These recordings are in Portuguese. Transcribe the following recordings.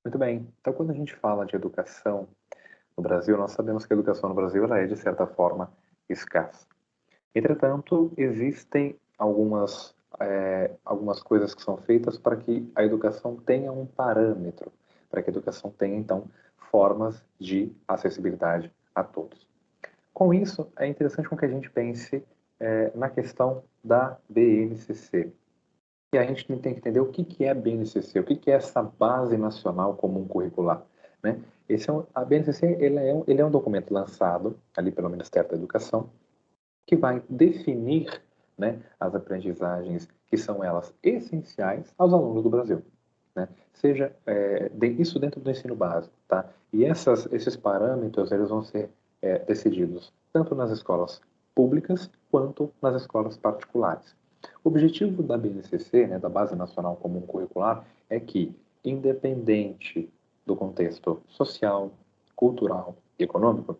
Muito bem. Então, quando a gente fala de educação no Brasil, nós sabemos que a educação no Brasil ela é, de certa forma, escassa. Entretanto, existem algumas coisas que são feitas para que a educação tenha um parâmetro, para que a educação tenha, então, formas de acessibilidade a todos. Com isso, é interessante com que a gente pense na questão da BNCC. E a gente tem que entender o que é a BNCC, o que é essa Base Nacional Comum Curricular. Né? A BNCC ele é um documento lançado ali pelo Ministério da Educação que vai definir, né, as aprendizagens que são elas essenciais aos alunos do Brasil. Né? Seja isso dentro do ensino básico. Tá? E esses parâmetros eles vão ser decididos tanto nas escolas públicas quanto nas escolas particulares. O objetivo da BNCC, né, da Base Nacional Comum Curricular, é que, independente do contexto social, cultural e econômico,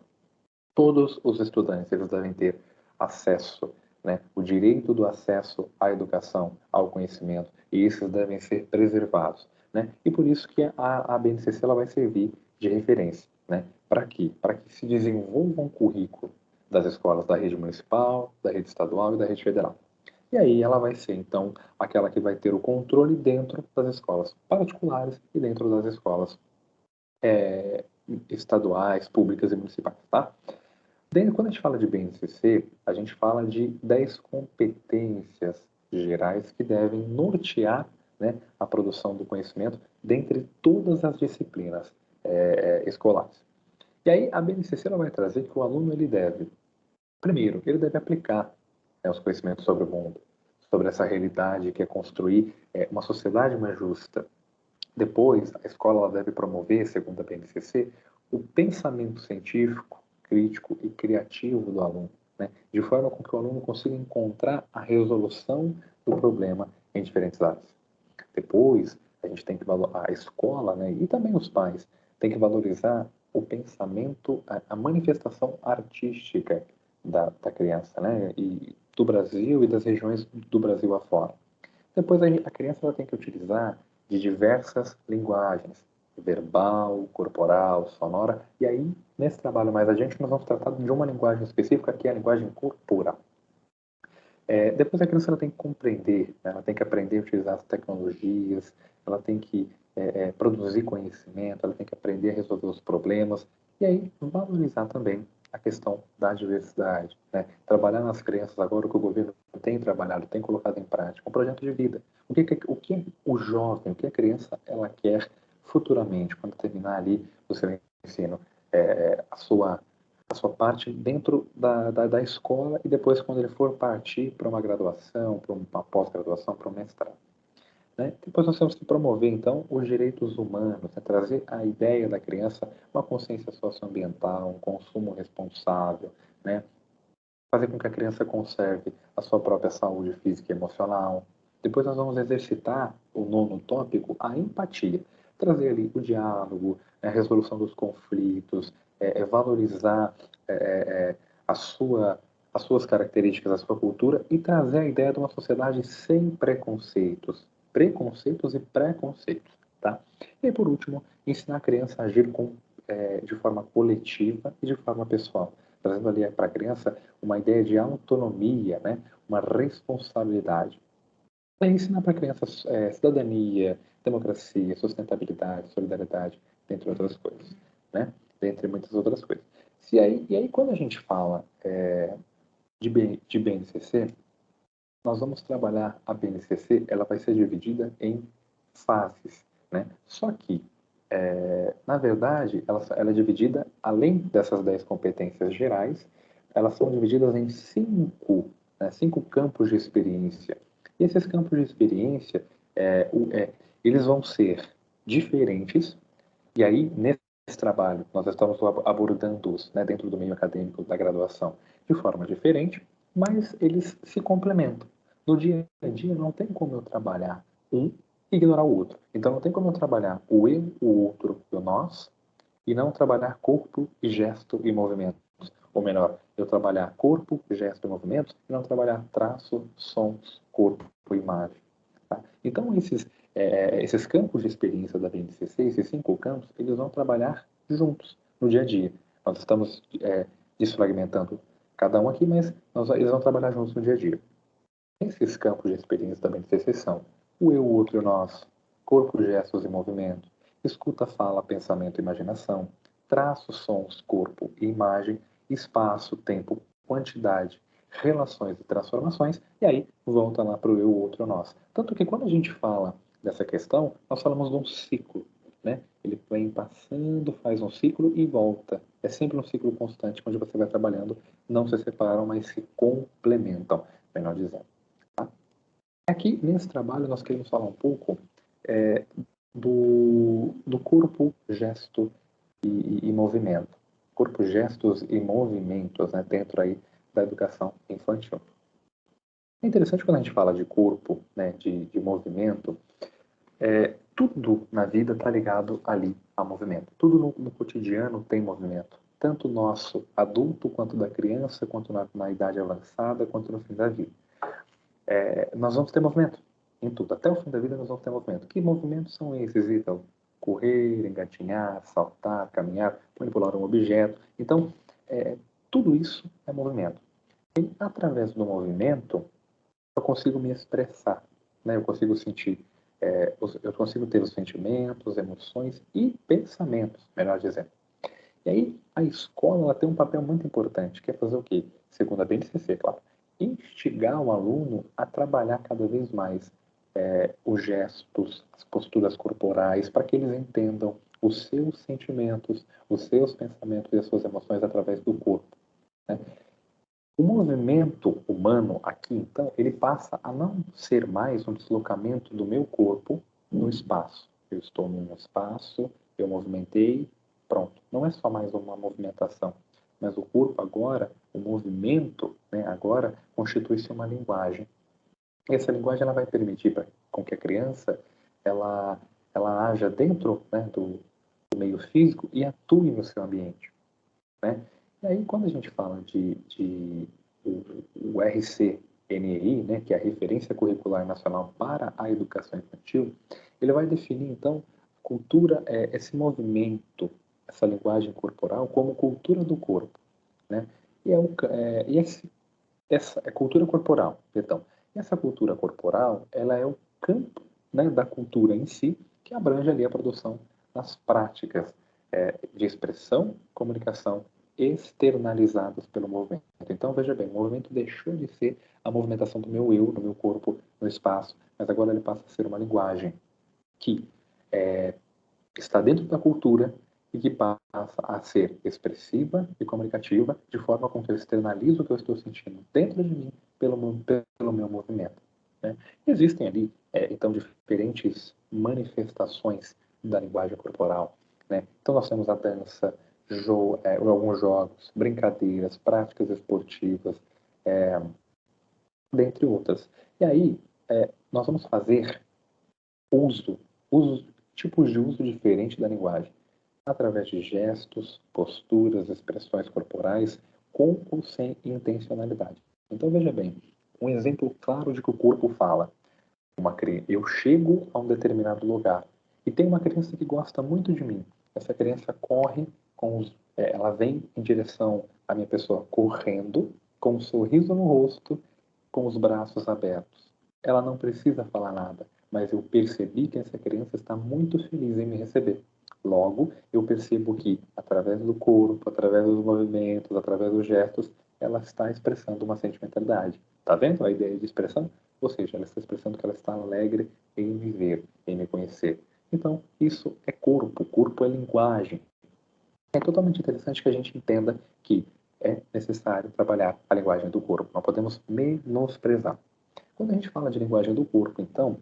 todos os estudantes eles devem ter acesso, né, o direito do acesso à educação, ao conhecimento, e esses devem ser preservados. Né? E por isso que a BNCC ela vai servir de referência. Né? Para quê? Para que se desenvolva um currículo das escolas da rede municipal, da rede estadual e da rede federal. E aí ela vai ser, então, aquela que vai ter o controle dentro das escolas particulares e dentro das escolas estaduais, públicas e municipais, tá? Quando a gente fala de BNCC, a gente fala de 10 competências gerais que devem nortear, né, a produção do conhecimento dentre todas as disciplinas escolares. E aí a BNCC ela vai trazer que o aluno ele deve, primeiro, ele deve aplicar, né, os conhecimentos sobre o mundo, sobre essa realidade que é construir uma sociedade mais justa. Depois, a escola ela deve promover, segundo a BNCC, o pensamento científico, crítico e criativo do aluno, né? De forma com que o aluno consiga encontrar a resolução do problema em diferentes áreas. Depois, a gente tem que valorizar a escola, né, e também os pais, tem que valorizar o pensamento, a manifestação artística da criança, né, e do Brasil e das regiões do Brasil afora. Depois a criança ela tem que utilizar de diversas linguagens, verbal, corporal, sonora, e aí nesse trabalho mais adiante nós vamos tratar de uma linguagem específica que é a linguagem corporal. Depois a criança ela tem que compreender, né? Ela tem que aprender a utilizar as tecnologias, ela tem que produzir conhecimento, ela tem que aprender a resolver os problemas e aí valorizar também a questão da diversidade, né? Trabalhar nas crianças agora o que o governo tem trabalhado, tem colocado em prática, um projeto de vida. O que o jovem, o que a criança ela quer futuramente, quando terminar ali o seu ensino, a sua parte dentro da escola e depois quando ele for partir para uma graduação, para uma pós-graduação, para um mestrado. Né? Depois nós temos que promover, então, os direitos humanos, né? Trazer a ideia da criança uma consciência socioambiental, um consumo responsável, né? Fazer com que a criança conserve a sua própria saúde física e emocional. Depois nós vamos exercitar o nono tópico, a empatia. Trazer ali o diálogo, a resolução dos conflitos, valorizar é, é, a sua, as suas características, a sua cultura e trazer a ideia de uma sociedade sem preconceitos e preconceitos. Tá? E por último, ensinar a criança a agir de forma coletiva e de forma pessoal, trazendo ali para a criança uma ideia de autonomia, né? Uma responsabilidade. E ensinar para a criança cidadania, democracia, sustentabilidade, solidariedade, entre outras coisas, né? Dentre muitas outras coisas. E aí, quando a gente fala de BNCC, nós vamos trabalhar a BNCC, ela vai ser dividida em fases, né? Só que, na verdade, ela é dividida, além dessas 10 competências gerais, elas são divididas em cinco campos de experiência. E esses campos de experiência, eles vão ser diferentes, e aí, nesse trabalho, nós estamos abordando-os, né, dentro do meio acadêmico da graduação de forma diferente, mas eles se complementam. No dia a dia, não tem como eu trabalhar um e ignorar o outro. Então, não tem como eu trabalhar o eu, o outro e o nós, e não trabalhar corpo, gesto e movimento. Ou melhor, eu trabalhar corpo, gesto e movimento, e não trabalhar traço, sons, corpo e imagem. Tá? Então, esses campos de experiência da BNCC, esses 5 campos, eles vão trabalhar juntos no dia a dia. Nós estamos desfragmentando cada um aqui, mas eles vão trabalhar juntos no dia a dia. Esses campos de experiência da BNCC são o eu, o outro e o nós, corpo, gestos e movimento, escuta, fala, pensamento e imaginação, traços, sons, corpo e imagem, espaço, tempo, quantidade, relações e transformações, e aí volta lá para o eu, o outro e o nós. Tanto que quando a gente fala dessa questão, nós falamos de um ciclo, né? Ele vem passando, faz um ciclo e volta. É sempre um ciclo constante, onde você vai trabalhando, não se separam, mas se complementam, melhor dizendo. Tá? Aqui, nesse trabalho, nós queremos falar um pouco do corpo, gesto e movimento. Corpo, gestos e movimentos, né, dentro aí da educação infantil. É interessante quando a gente fala de corpo, né, de movimento, tudo na vida está ligado ali a movimento. Tudo no cotidiano tem movimento. Tanto nosso adulto, quanto da criança, quanto na idade avançada, quanto no fim da vida. Nós vamos ter movimento em tudo. Até o fim da vida nós vamos ter movimento. Que movimentos são esses, então? Correr, engatinhar, saltar, caminhar, manipular um objeto. Então, tudo isso é movimento. E através do movimento, eu consigo me expressar, né? Eu consigo sentir, eu consigo ter os sentimentos, emoções e pensamentos, melhor dizendo. E aí, a escola ela tem um papel muito importante, que é fazer o quê? Segundo a BNCC, claro. Instigar o aluno a trabalhar cada vez mais os gestos, as posturas corporais, para que eles entendam os seus sentimentos, os seus pensamentos e as suas emoções através do corpo. Né? O movimento humano aqui, então, ele passa a não ser mais um deslocamento do meu corpo no espaço. Eu estou num espaço, eu movimentei, pronto. Não é só mais uma movimentação, mas o corpo agora, o movimento, né, agora constitui-se uma linguagem. E essa linguagem ela vai permitir com que a criança ela haja dentro, né, do meio físico e atue no seu ambiente. Né? E aí, quando a gente fala o RCNI, né, que é a Referência Curricular Nacional para a Educação Infantil, ele vai definir, então, cultura, esse movimento, essa linguagem corporal, como cultura do corpo. Né? E essa é cultura corporal, perdão. E essa cultura corporal, ela é o campo, né, da cultura em si, que abrange ali a produção das práticas de expressão, comunicação externalizadas pelo movimento. Então, veja bem, o movimento deixou de ser a movimentação do meu eu, do meu corpo, no espaço, mas agora ele passa a ser uma linguagem que está dentro da cultura e que passa a ser expressiva e comunicativa de forma com que eu externalizo o que eu estou sentindo dentro de mim pelo meu movimento. Né? Existem ali, então, diferentes manifestações da linguagem corporal. Né? Então, nós temos a dança, alguns jogos, brincadeiras, práticas esportivas, dentre outras. E aí, nós vamos fazer tipos de uso diferente da linguagem, através de gestos, posturas, expressões corporais, com ou sem intencionalidade. Então, veja bem, um exemplo claro de que o corpo fala. Eu chego a um determinado lugar e tem uma criança que gosta muito de mim. Essa criança corre, ela vem em direção à minha pessoa correndo, com um sorriso no rosto, com os braços abertos. Ela não precisa falar nada, mas eu percebi que essa criança está muito feliz em me receber. Logo, eu percebo que, através do corpo, através dos movimentos, através dos gestos, ela está expressando uma sentimentalidade. Está vendo a ideia de expressão? Ou seja, ela está expressando que ela está alegre em viver, em me conhecer. Então, isso é corpo. Corpo é linguagem. É totalmente interessante que a gente entenda que é necessário trabalhar a linguagem do corpo. Não podemos menosprezar. Quando a gente fala de linguagem do corpo, então,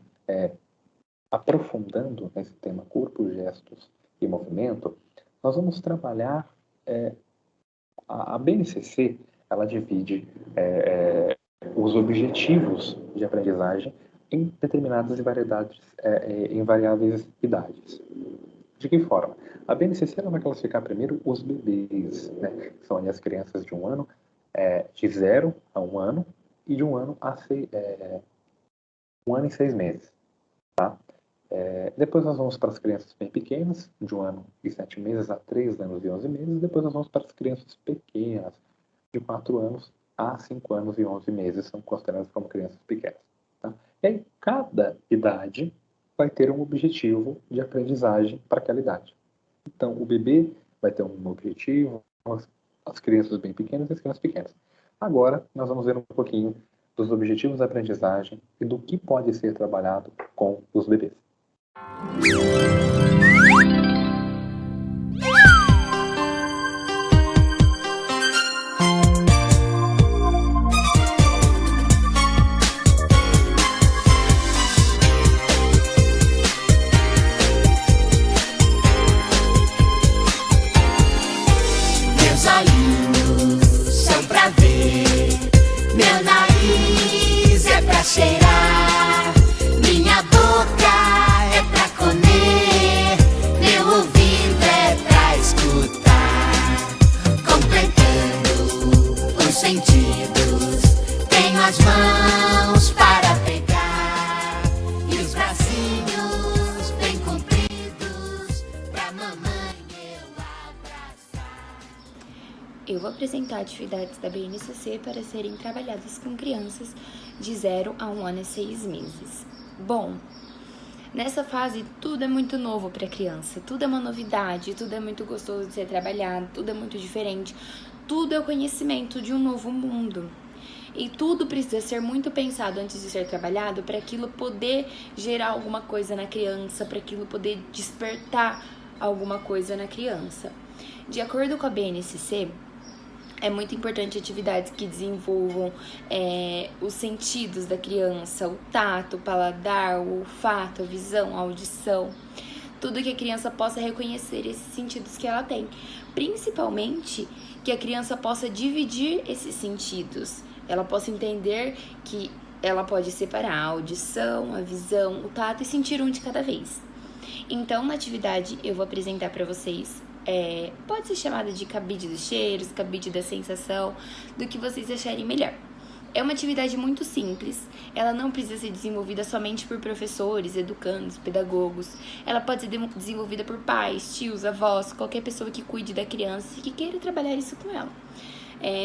aprofundando nesse tema corpo, gestos e movimento, nós vamos trabalhar a BNCC, ela divide os objetivos de aprendizagem em determinadas em variáveis idades. De que forma? A BNCC ela vai classificar primeiro os bebês, né? Que são as crianças de 1 ano, de 0 a 1 ano, e de 1 ano a 1 ano e 6 meses. Tá? Depois nós vamos para as crianças bem pequenas, de 1 ano e 7 meses a 3 anos e 11 meses. Depois nós vamos para as crianças pequenas, de 4 anos a 5 anos e 11 meses, são consideradas como crianças pequenas. Tá? E aí, cada idade vai ter um objetivo de aprendizagem para aquela idade. Então, o bebê vai ter um objetivo, as crianças bem pequenas e as crianças pequenas. Agora, nós vamos ver um pouquinho dos objetivos da aprendizagem e do que pode ser trabalhado com os bebês. Meus olhinhos são pra ver, meu nariz é pra cheirar, minha boca é pra comer, meu ouvido é pra escutar. Completando os sentidos, tenho as mãos para pegar e os bracinhos bem compridos pra mamãe eu abraçar. Eu vou apresentar atividades da BNCC para serem trabalhadas com crianças de 0 a 1 ano e 6 meses. Bom, nessa fase tudo é muito novo para a criança, tudo é uma novidade, tudo é muito gostoso de ser trabalhado, tudo é muito diferente, tudo é o conhecimento de um novo mundo. E tudo precisa ser muito pensado antes de ser trabalhado para aquilo poder gerar alguma coisa na criança, para aquilo poder despertar alguma coisa na criança. De acordo com a BNCC, é muito importante atividades que desenvolvam os sentidos da criança, o tato, o paladar, o olfato, a visão, a audição. Tudo que a criança possa reconhecer esses sentidos que ela tem. Principalmente que a criança possa dividir esses sentidos. Ela possa entender que ela pode separar a audição, a visão, o tato e sentir um de cada vez. Então, na atividade, eu vou apresentar para vocês, pode ser chamada de cabide dos cheiros, cabide da sensação, do que vocês acharem melhor. É uma atividade muito simples, ela não precisa ser desenvolvida somente por professores, educandos, pedagogos. Ela pode ser desenvolvida por pais, tios, avós, qualquer pessoa que cuide da criança e que queira trabalhar isso com ela.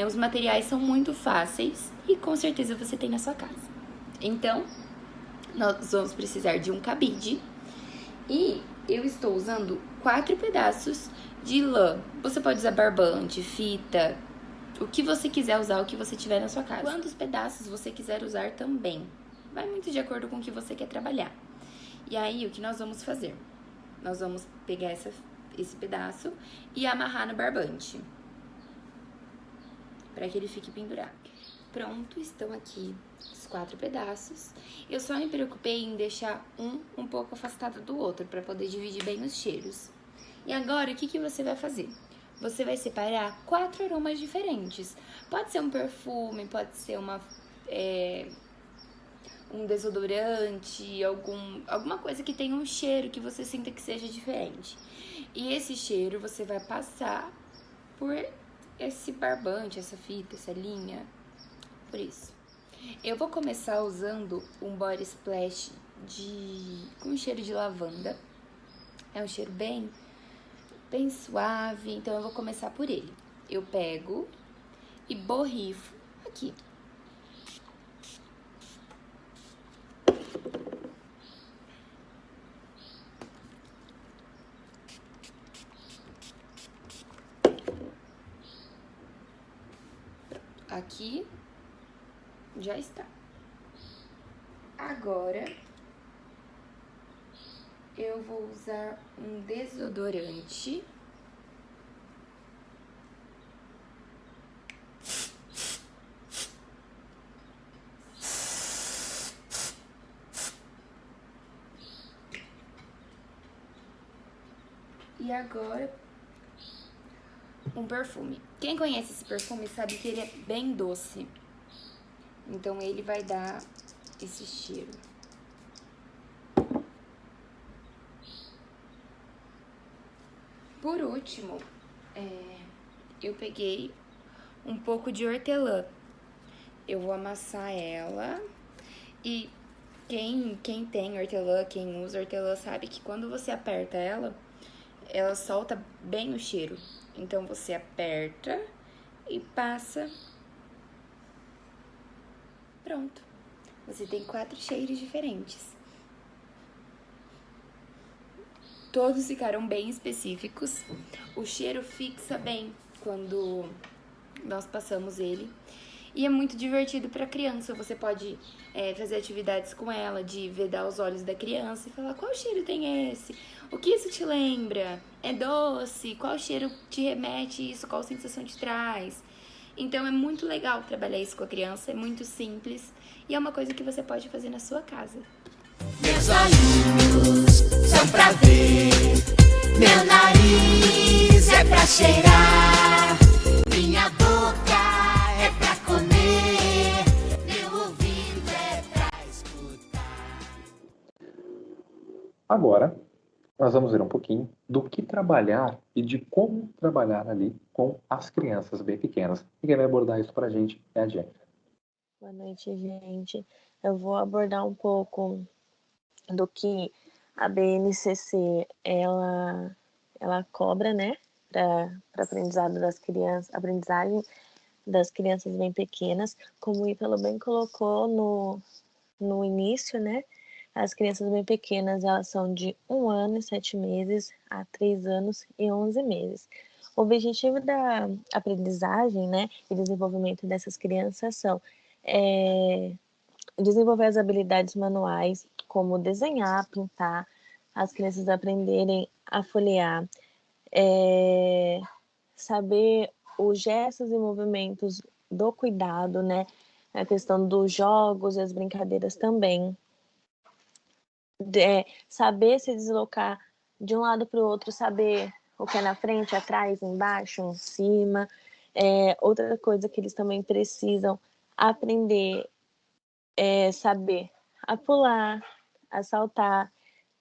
Os materiais são muito fáceis e com certeza você tem na sua casa. Então, nós vamos precisar de um cabide e eu estou usando 4 pedaços de lã. Você pode usar barbante, fita, o que você quiser usar, o que você tiver na sua casa. Quantos pedaços você quiser usar também. Vai muito de acordo com o que você quer trabalhar. E aí, o que nós vamos fazer? Nós vamos pegar esse pedaço e amarrar no barbante, para que ele fique pendurado. Pronto, estão aqui os 4 pedaços. Eu só me preocupei em deixar um pouco afastado do outro, para poder dividir bem os cheiros. E agora, o que você vai fazer? Você vai separar 4 aromas diferentes. Pode ser um perfume, pode ser um desodorante, alguma coisa que tenha um cheiro que você sinta que seja diferente. E esse cheiro você vai passar por esse barbante, essa fita, essa linha, por isso. Eu vou começar usando um body splash com cheiro de lavanda. É um cheiro bem suave, então eu vou começar por ele. Eu pego e borrifo aqui. Aqui já está. Agora eu vou usar um desodorante. E agora um perfume. Quem conhece esse perfume sabe que ele é bem doce. Então ele vai dar esse cheiro. Por último, eu peguei um pouco de hortelã. Eu vou amassar ela e Quem tem hortelã, quem usa hortelã, sabe que quando você aperta ela, ela solta bem o cheiro. Então você aperta e passa. Pronto. Você tem 4 cheiros diferentes. Todos ficaram bem específicos. O cheiro fixa bem quando nós passamos ele. E é muito divertido para criança. Você pode fazer atividades com ela, de vedar os olhos da criança e falar: qual cheiro tem esse? O que isso te lembra? É doce? Qual cheiro te remete isso? Qual sensação te traz? Então é muito legal trabalhar isso com a criança, é muito simples e é uma coisa que você pode fazer na sua casa. Meus olhinhos são pra ver, meu nariz é pra cheirar, minha boca é pra comer, meu ouvido é pra escutar. Agora, nós vamos ver um pouquinho do que trabalhar e de como trabalhar ali com as crianças bem pequenas. E quem vai abordar isso para a gente é a Jennifer. Boa noite, gente. Eu vou abordar um pouco do que a BNCC ela cobra, né, para aprendizado das crianças, aprendizagem das crianças bem pequenas, como o Ítalo bem colocou no início, né? As crianças bem pequenas, elas são de 1 ano e 7 meses a 3 anos e 11 meses. O objetivo da aprendizagem, né, e desenvolvimento dessas crianças são desenvolver as habilidades manuais, como desenhar, pintar, as crianças aprenderem a folhear, saber os gestos e movimentos do cuidado, né, a questão dos jogos e as brincadeiras também. Saber se deslocar de um lado para o outro, saber o que é na frente, atrás, embaixo, em cima. Outra coisa que eles também precisam aprender é saber a pular, a saltar,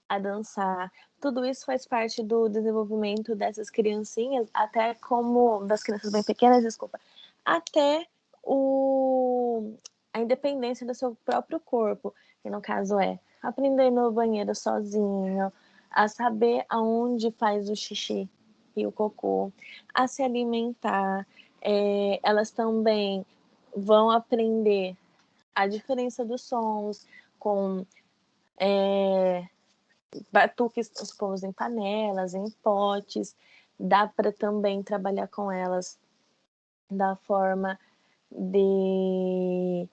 a dançar. Tudo isso faz parte do desenvolvimento dessas criancinhas, até como das crianças bem pequenas, até a independência do seu próprio corpo, que no caso aprender no banheiro sozinho, a saber aonde faz o xixi e o cocô, a se alimentar. Elas também vão aprender a diferença dos sons com batuques, os povos em panelas, em potes. Dá para também trabalhar com elas da forma de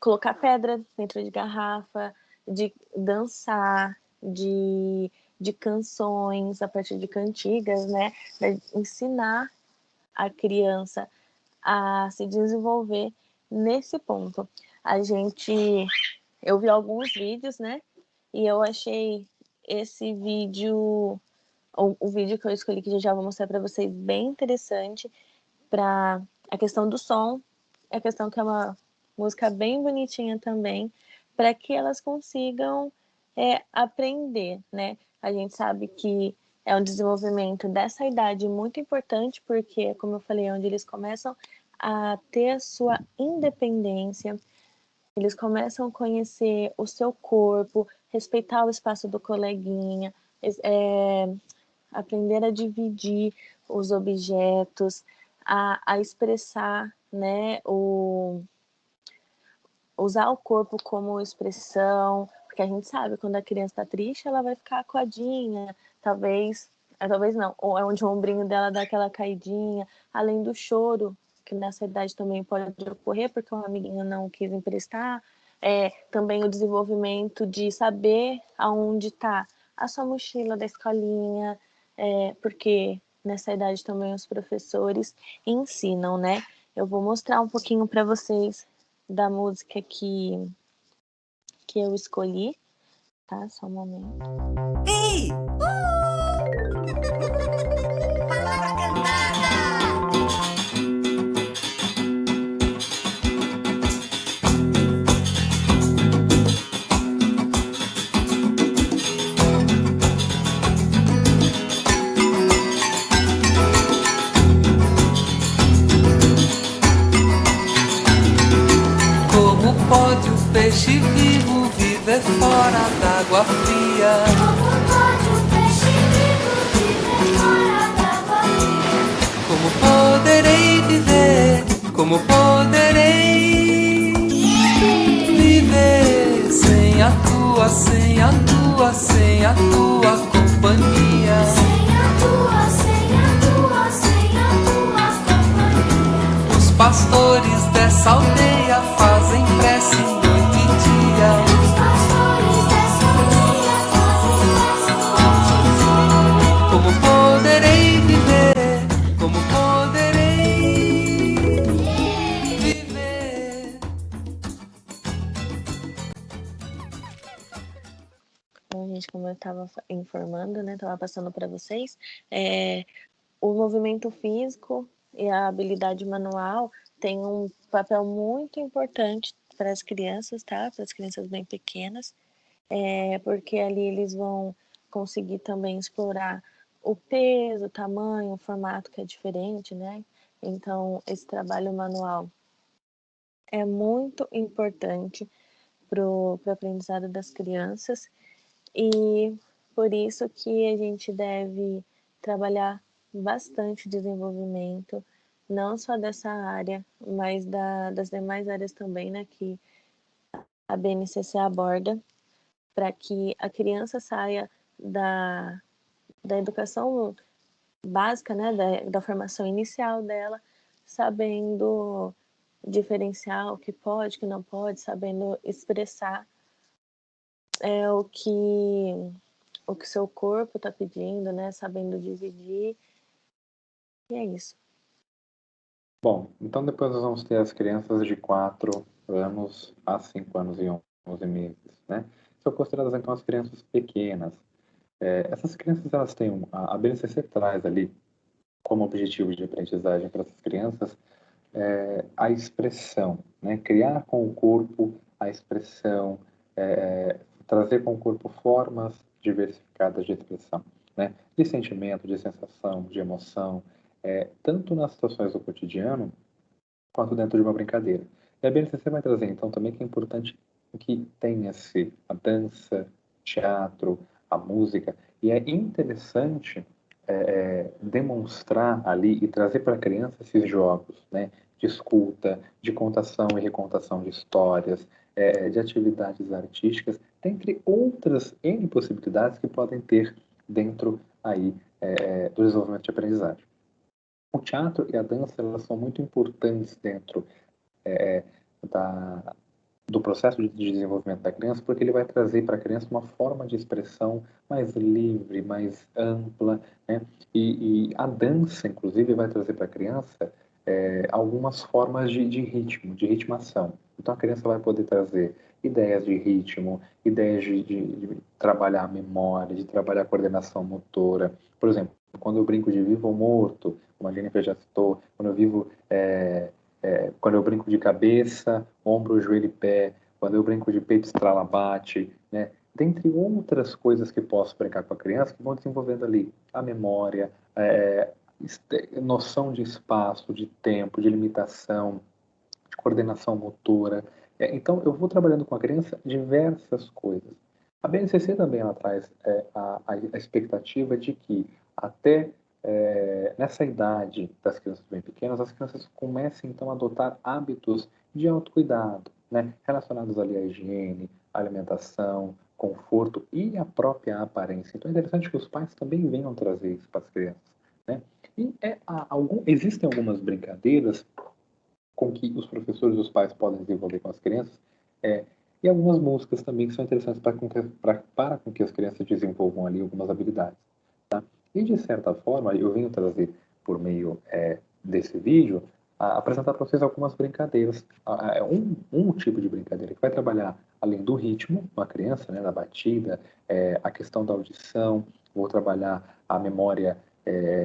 colocar pedra dentro de garrafa, de dançar, de canções, a partir de cantigas, né? Para ensinar a criança a se desenvolver nesse ponto. Eu vi alguns vídeos, né? E eu achei esse vídeo, o vídeo que eu escolhi, que eu já vou mostrar para vocês, bem interessante para a questão do som, a questão que é uma música bem bonitinha também, para que elas consigam aprender, né? A gente sabe que é um desenvolvimento dessa idade muito importante, porque, como eu falei, é onde eles começam a ter a sua independência, eles começam a conhecer o seu corpo, respeitar o espaço do coleguinha, aprender a dividir os objetos, a expressar, né, usar o corpo como expressão, porque a gente sabe, quando a criança está triste, ela vai ficar coadinha, talvez não, ou é onde o ombrinho dela dá aquela caidinha, além do choro, que nessa idade também pode ocorrer, porque um amiguinho não quis emprestar, também o desenvolvimento de saber aonde está a sua mochila da escolinha, porque nessa idade também os professores ensinam, né? Eu vou mostrar um pouquinho para vocês da música que eu escolhi, tá? Só um momento. Ei! Palavra cantada! Como pode o peixe vivo pastores dessa aldeia fazem prece noite e dia. Os pastores dessa aldeia fazem prece noite e dia. Como poderei viver? Como poderei viver? Bom, gente, como eu estava informando, né, estava passando para vocês, o movimento físico e a habilidade manual tem um papel muito importante para as crianças, tá? Para as crianças bem pequenas, porque ali eles vão conseguir também explorar o peso, o tamanho, o formato que é diferente, né? Então, esse trabalho manual é muito importante para o aprendizado das crianças e por isso que a gente deve trabalhar bastante desenvolvimento, não só dessa área, mas das demais áreas também, né, que a BNCC aborda, para que a criança saia da educação básica, né, da formação inicial dela, sabendo diferenciar o que pode, o que não pode, sabendo expressar o que seu corpo está pedindo, né, sabendo dividir, e é isso. Bom, então depois nós vamos ter as crianças de 4 anos a 5 anos e 11 meses, né? São consideradas então as crianças pequenas. Essas crianças, elas têm, a BNCC traz ali como objetivo de aprendizagem para essas crianças a expressão, né? Criar com o corpo a expressão, trazer com o corpo formas diversificadas de expressão, né? De sentimento, de sensação, de emoção, tanto nas situações do cotidiano quanto dentro de uma brincadeira. E a BNCC vai trazer então também que é importante que tenha-se a dança, teatro, a música, e é interessante demonstrar ali e trazer para a criança esses jogos, né, de escuta, de contação e recontação de histórias, de atividades artísticas, dentre outras N possibilidades que podem ter dentro aí do desenvolvimento de aprendizagem. O teatro e a dança, elas são muito importantes dentro do processo de desenvolvimento da criança, porque ele vai trazer para a criança uma forma de expressão mais livre, mais ampla, né? E a dança, inclusive, vai trazer para a criança algumas formas de ritmo, de ritmação. Então, a criança vai poder trazer ideias de ritmo, ideias de trabalhar a memória, de trabalhar a coordenação motora. Por exemplo, quando eu brinco de vivo ou morto, como a Jennifer já citou, quando eu brinco de cabeça, ombro, joelho e pé, quando eu brinco de peito, estrala, bate, né? Dentre outras coisas que posso brincar com a criança, que vão desenvolvendo ali a memória, noção de espaço, de tempo, de limitação, de coordenação motora. Então, eu vou trabalhando com a criança diversas coisas. A BNCC também ela traz a expectativa de que até nessa idade das crianças bem pequenas, as crianças comecem então a adotar hábitos de autocuidado, né, relacionados ali à higiene, à alimentação, conforto e à própria aparência. Então é interessante que os pais também venham trazer isso para as crianças, né? E existem algumas brincadeiras com que os professores e os pais podem desenvolver com as crianças, e algumas músicas também que são interessantes para com que as crianças desenvolvam ali algumas habilidades. Tá? E, de certa forma, eu venho trazer, por meio desse vídeo, apresentar para vocês algumas brincadeiras. Um tipo de brincadeira que vai trabalhar, além do ritmo, uma criança, né, da batida, a questão da audição, vou trabalhar a memória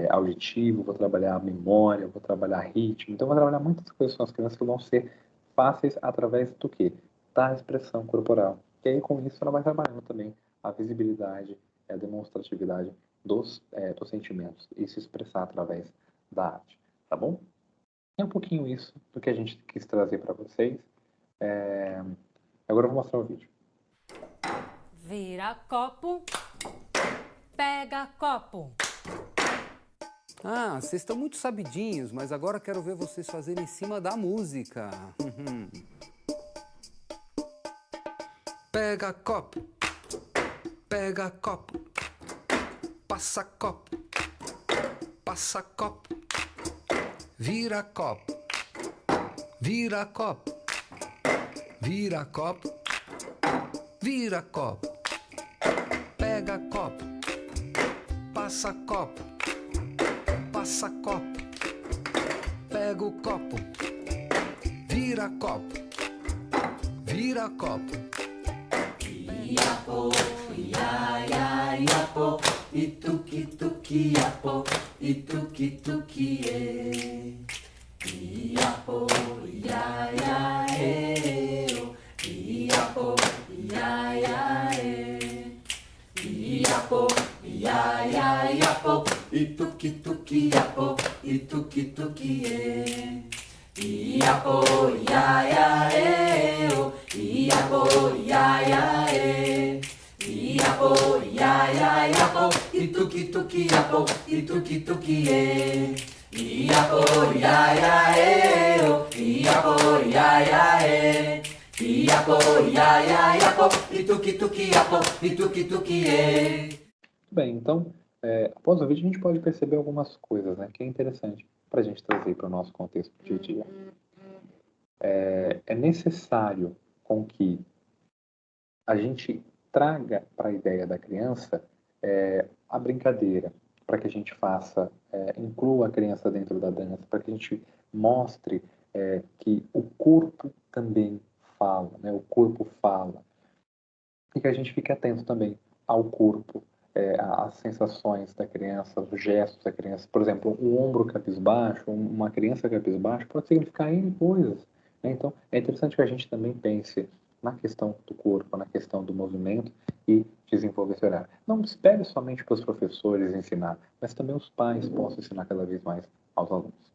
auditiva, vou trabalhar a memória, vou trabalhar ritmo. Então, vou trabalhar muitas coisas com as crianças que vão ser fáceis através do quê? Da expressão corporal. E aí, com isso, ela vai trabalhando também a visibilidade, a demonstratividade dos sentimentos e se expressar através da arte, tá bom? É um pouquinho isso do que a gente quis trazer para vocês. Agora eu vou mostrar o vídeo. Vira copo, pega copo. Ah, vocês estão muito sabidinhos, mas agora quero ver vocês fazerem em cima da música. Pega copo, passa copo, vira copo, Vira copo, vira copo, vira copo. Pega copo, passa copo, passa copo. Pega o copo, vira copo, vira copo. Iapo, ia, ia, iapo, ituki, tuki, iapo, ituki, tuki, e. Iapo, ia, ia, e, o. Iapo, ia, ia, e. Iapo, ia, ia, iapo, ituki, tuki, iapo, ituki, tuki, e. Iapo, ia, ia, e, o. Iapo, ia, ia, e. Iapo, ia, ia, iapo, ituki, tuki, iapo, ituki, tuki, e. Iapo, ia, ia, e, o. Iapo, ia, ia, e. Iapo, ia, ia, iapo, ituki, tuki, iapo, ituki, tuki, e. Bem, então, após o vídeo a gente pode perceber algumas coisas, né, que é interessante para a gente trazer para o nosso contexto do dia a dia. É necessário com que a gente traga para a ideia da criança a brincadeira, para que a gente faça, inclua a criança dentro da dança, para que a gente mostre que o corpo também fala, né, o corpo fala, e que a gente fique atento também ao corpo, às sensações da criança, os gestos da criança. Por exemplo, um ombro cabisbaixo, uma criança cabisbaixo pode significar N coisas, né? Então, é interessante que a gente também pense na questão do corpo, na questão do movimento e desenvolver esse olhar. Não espere somente para os professores ensinar, mas também os pais possam ensinar cada vez mais aos alunos.